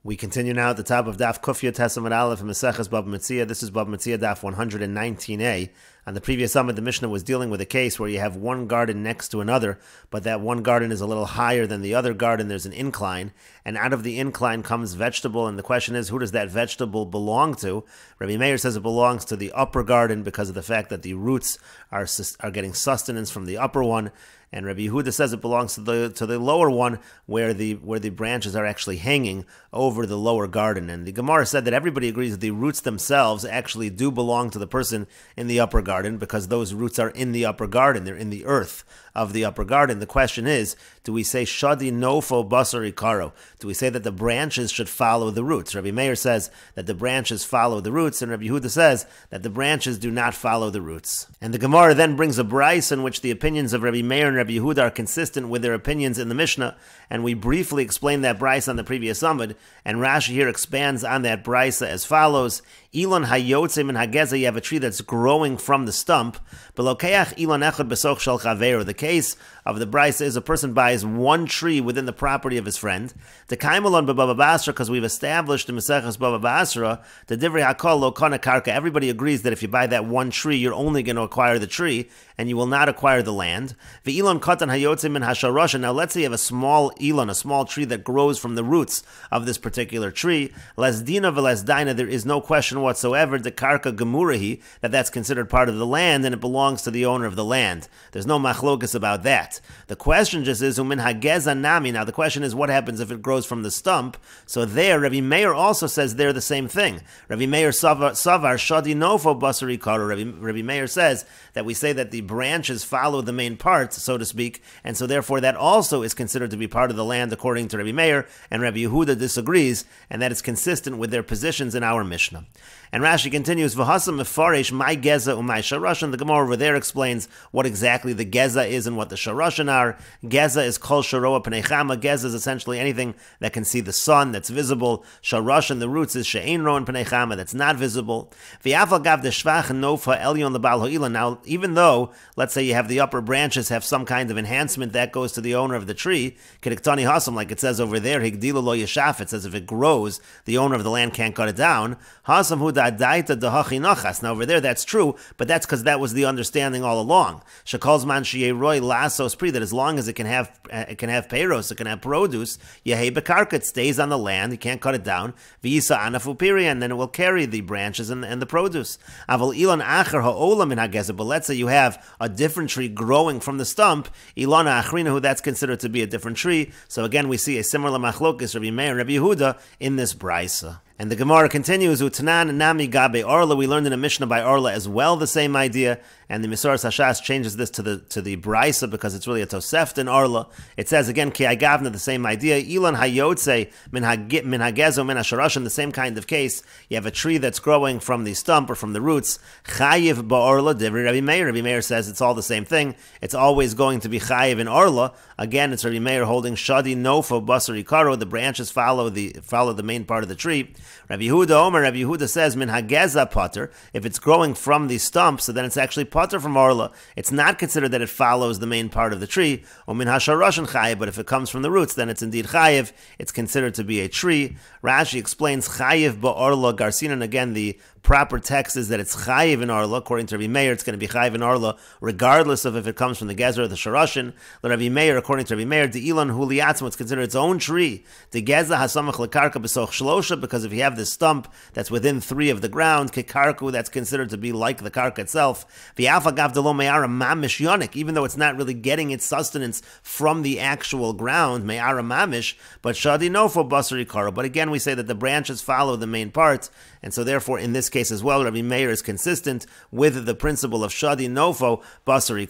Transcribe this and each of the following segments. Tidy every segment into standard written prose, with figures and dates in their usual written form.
We continue now at the top of Daf Kufya Tesamad Aleph and Meseches Bava Metzia. This is Bava Metzia Daf 119a. On the previous summit, the Mishnah was dealing with a case where you have one garden next to another, but that one garden is a little higher than the other garden. There's an incline, and out of the incline comes vegetable, and the question is, who does that vegetable belong to? Rabbi Meir says it belongs to the upper garden because of the fact that the roots are getting sustenance from the upper one. And Rabbi Yehuda says it belongs to the lower one, where the branches are actually hanging over the lower garden. And the Gemara said that everybody agrees that the roots themselves actually do belong to the person in the upper garden, because those roots are in the upper garden. They're in the earth of the upper garden. The question is, do we say shadi nofo basari karo? Do we say that the branches should follow the roots? Rabbi Meir says that the branches follow the roots, and Rabbi Yehuda says that the branches do not follow the roots. And the Gemara then brings a brayse in which the opinions of Rabbi Meir and Rabbi Yehuda are consistent with their opinions in the Mishnah, and we briefly explained that brayse on the previous summit, and Rashi here expands on that brayse as follows: Ilon hayotze min hageza, you have a tree that's growing from the stump. Belokeach ilon echad besoch shel chaveru. The case of the brayse is a person buys one tree within the property of his friend. The kaimalon b'Bava Basra, because we've established in Meseches Bava Basra, the divrei hakol lo kana karka. Everybody agrees that if you buy that one tree, you're only going to acquire the tree, and you will not acquire the land. Ve'ilon katan hayotze min hasharosha. Now let's say you have a small ilon, a small tree that grows from the roots of this particular tree. Les dina veles daina. There is no question whatsoever, the karka gemurahi, that's considered part of the land, and it belongs to the owner of the land. There's no machlokas about that. The question just is, umin hageza nami. Now the question is, what happens if it grows from the stump? So there, Rabbi Meir also says they're the same thing. Rabbi Meir savar shadi nofo basari karo. Rabbi Meir says that we say that the branches follow the main parts, so to speak, and so therefore that also is considered to be part of the land according to Rabbi Meir, and Rabbi Yehuda disagrees, and that is consistent with their positions in our Mishnah. And Rashi continues, V'hasam mefaresh my geza umay sharashan. The Gemara over there explains what exactly the geza is and what the sharashan are. Geza is kol sharoa pnei chama. Geza is essentially anything that can see the sun, that's visible. Sharashan, the roots, is she'ein roan pnei chama, that's not visible. V'yafal gav deshvach nofa elyon lebal ho'ilan. Now, even though, let's say you have the upper branches have some kind of enhancement that goes to the owner of the tree, kediktani hasam, like it says over there, higdilu lo yeshaf, it says if it grows, the owner of the land can't cut it down. Hasam hu da'adaita dahachi nachas. Now over there that's true, but that's because that was the understanding all along. Shekolz man sheyeroi lasos pri, that as long as it can have peiros, it can have produce, yehei bekarka, it stays on the land, you can't cut it down. V'yisa anafu piri, and then it will carry the branches and the produce. Aval ilan acher ha'olam in hageza. But let's say you have a different tree growing from the stump, ilana achrinahu, that's considered to be a different tree. So again, we see a similar machlokes Rabbi Meir and Rabbi Yehuda in this braysa. And the Gemara continues, Utanan nami gabe orla. We learned in a Mishnah by orla as well the same idea, and the Misoras Hashas changes this to the braysa because it's really a toseft in orla. It says again, ki agavna, the same idea. Ilan hayotze min hagezo min hasharashan, the same kind of case. You have a tree that's growing from the stump or from the roots. Chayiv ba'orla divri Rabbi Meir. Rabbi Meir says it's all the same thing. It's always going to be chayiv in orla. Again, it's Rabbi Meir holding shadi nofo basari karo. The branches follow the main part of the tree. Rabbi Yehuda says min hageza potter. If it's growing from the stump, so then it's actually potter from orla. It's not considered that it follows the main part of the tree. Or min hasharashan chayiv, but if it comes from the roots, then it's indeed chayiv. It's considered to be a tree. Rashi explains chayiv ba'orla garsin, and again the proper text is that it's chayiv in orla. According to Rabbi Meir, it's going to be chayiv in orla, regardless of if it comes from the gezer or the sharashin. Rabbi Meir, according to Rabbi Meir, the ilan huliatzim, it's considered its own tree. The geza hasamach lekarka besoch shlosha, because if you have this stump that's within 3 of the ground, kekarku, that's considered to be like the karka itself. V'afa gav delo me'ara mamish yonik, even though it's not really getting its sustenance from the actual ground, me'ara mamish, but shadi nofo basari karo. But again, we say that the branches follow the main parts, and so therefore in this case as well, Rabbi Meir is consistent with the principle of shadi nofo basari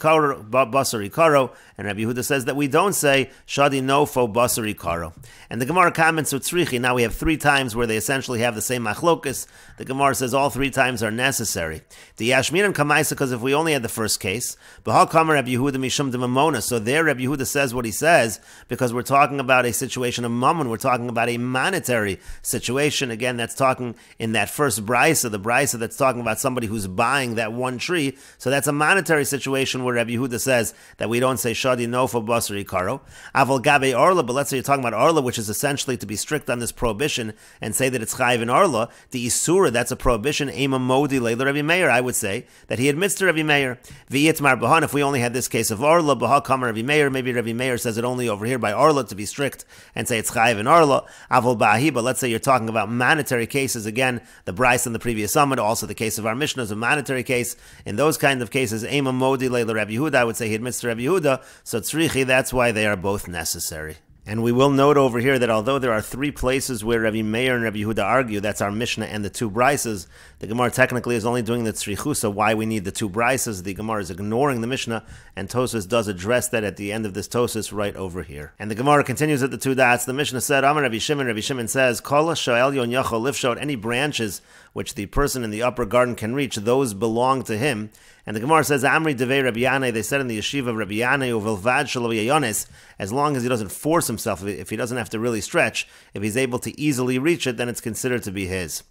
karo, and Rabbi Yehuda says that we don't say shadi nofo basari karo. And the Gemara comments with tzrichi. Now we have 3 times where they essentially have the same machlokas. The Gemara says all 3 times are necessary. The Yashmiran Kamaisa, because if we only had the first case, B'ha Kamer Rabbi Yehuda Mishum de Mamona. So there Rabbi Yehuda says what he says because we're talking about a situation of mammon. We're talking about a monetary situation. Again, that's talking in that first braysa, the braysa that's talking about somebody who's buying that one tree. So that's a monetary situation where Rabbi Yehuda says that we don't say shadi nofo basari ikaro. Aval gabe arla, but let's say you're talking about arla, which is essentially to be strict on this prohibition and say that it's chayiv in arla. The isura, that's a prohibition. Ema modi leila Rabbi Meir. I would say that he admits to Rabbi Meir. V'yitmar bahan. If we only had this case of arla, baha kama Rabbi Meir. Maybe Rabbi Meir says it only over here by arla to be strict and say it's chayiv in arla. Aval bahi. But let's say you're talking about monetary cases again. The Bryce in the previous summit, also the case of our Mishnah is a monetary case. In those kind of cases, ema modi leila Rabbi Yehuda. I would say he admits to Rabbi Yehuda. So tzrichi. That's why they are both necessary. And we will note over here that although there are three places where Rabbi Meir and Rabbi Yehuda argue, that's our Mishnah and the two Brises, the Gemara technically is only doing the tzrichu, so why we need the two Brises? The Gemara is ignoring the Mishnah, and Tosfos does address that at the end of this Tosfos right over here. And the Gemara continues at the two dots. The Mishnah said, Amar Rabbi Shimon says, Kol ha'shoel yon yachol lifshot, any branches which the person in the upper garden can reach, those belong to him. And the Gemara says, Amri devei Rabbi Yanai, they said in the yeshiva of Rabbi Yanai, uvilvad shelo yayones, as long as he doesn't force himself, if he doesn't have to really stretch, if he's able to easily reach it, then it's considered to be his.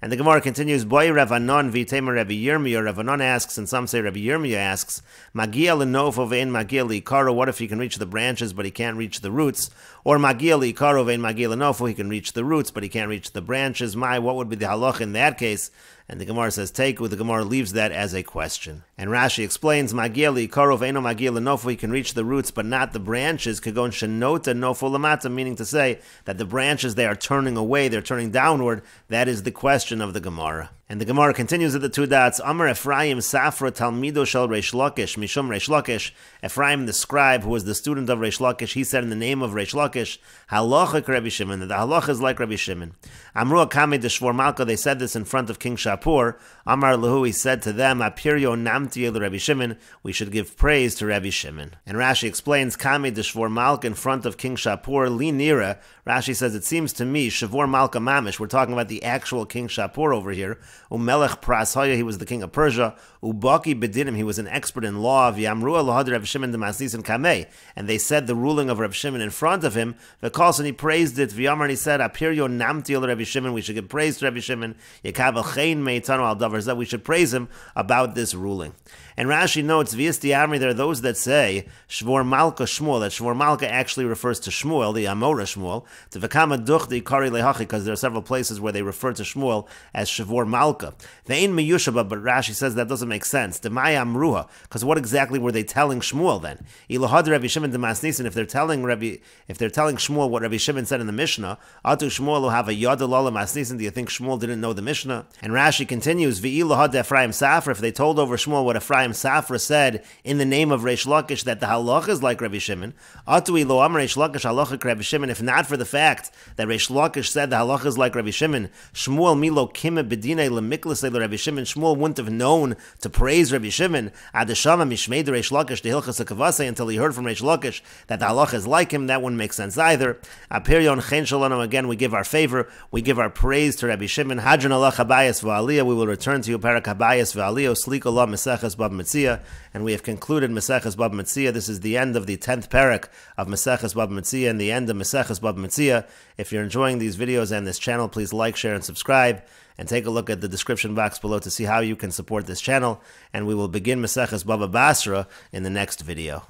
And the Gemara continues, Boy Rav Anon v'temer Rabbi Yirmiyah. Rav Anon asks, and some say Rabbi Yirmiyah asks, Magia l'nofo ve'en magia l'ikaro, what if he can reach the branches but he can't reach the roots? Or magia l'ikaro ve'en magia l'nofo, he can reach the roots but he can't reach the branches. What would be the halach in that case? And the Gemara says, Teiku, the Gemara leaves that as a question. And Rashi explains, Magia l'ikaro ve'eno magia l'nofo, he can reach the roots but not the branches, kagon shenota nofo lamata, meaning to say that the branches, they are turning away, they're turning downward. That is the question of the Gemara. And the Gemara continues at the two dots, Amar Ephraim Safra Talmido Shel Reish Lakish, Mishum Reish Lakish. Ephraim the scribe, who was the student of Reish Lakish, he said in the name of Reish Lakish, Halachik Rabbi Shimon, that the halach is like Rabbi Shimon. Amru Akame de Shvor Malka, they said this in front of King Shapur. Amar Lahu, he said to them, Apiryo Namti El Rabbi Shimon, we should give praise to Rabbi Shimon. And Rashi explains, Kame de Shvor Malka in front of King Shapur, Li Nira. Rashi says, it seems to me, Shavor Malka Mamish, we're talking about the actual King Shapur over here. Umelech Prashaya, he was the king of Persia. Ubaki Bedinim, he was an expert in law. V'yamru lahad Rav Shimon demasnisin kamei, and they said the ruling of Rav Shimon in front of him. V'kalson, he praised it. V'yamar, and he said, Apiryo namti el Rav Shimon, we should give praise to Rav Shimon. Yekav chein meitanu al davar zeh, we should praise him about this ruling. And Rashi notes, V'yisti Amri, there are those that say Shvor Malka Shmuel, that Shvor Malka actually refers to Shmuel, the Amora Shmuel, to V'kama duchdi kari lehachi, because there are several places where they refer to Shmuel as Shvor Malka. Ve'in miyushaba, but Rashi says that doesn't make sense. Demai Amruha, because what exactly were they telling Shmuel then? Ilahad Rabbi Shimon demasnisin, if they're telling Shmuel what Rabbi Shimon said in the Mishnah, Atu Shmuel will have a yadalala masnisin, do you think Shmuel didn't know the Mishnah? And Rashi continues, V'ilahad Ephraim Safra, if they told over Shmuel what Ephraim Safra said in the name of Reish Lakish, that the halach is like Rabbi Shimon, Atui lo am Reish Lakish halachik Rabbi Shimon, if not for the fact that Reish Lakish said the halach is like Rabbi Shimon, Shmuel milo kime bedine lemiklas Rabbi Shimon, Shmuel wouldn't have known to praise Rabbi Shimon, Adeshama mishmei de Reish Lakish, the hilchas hakavase, until he heard from Reish Lakish that the halach is like him. That wouldn't make sense either. Apiryon chen shalom, again we give our favor, we give our praise to Rabbi Shimon. Hadran Allah Habayas v'Aliyah, we will return to you parak Habayas v'Aliyah, Slik Allah Meseches Babba Metzia, and we have concluded Meseches Babba Metzia. This is the end of the 10th parak of Meseches Babba Metzia and the end of Meseches Babba Metzia. If you're enjoying these videos and this channel, please like, share, and subscribe, and take a look at the description box below to see how you can support this channel, and we will begin Meseches Baba Basra in the next video.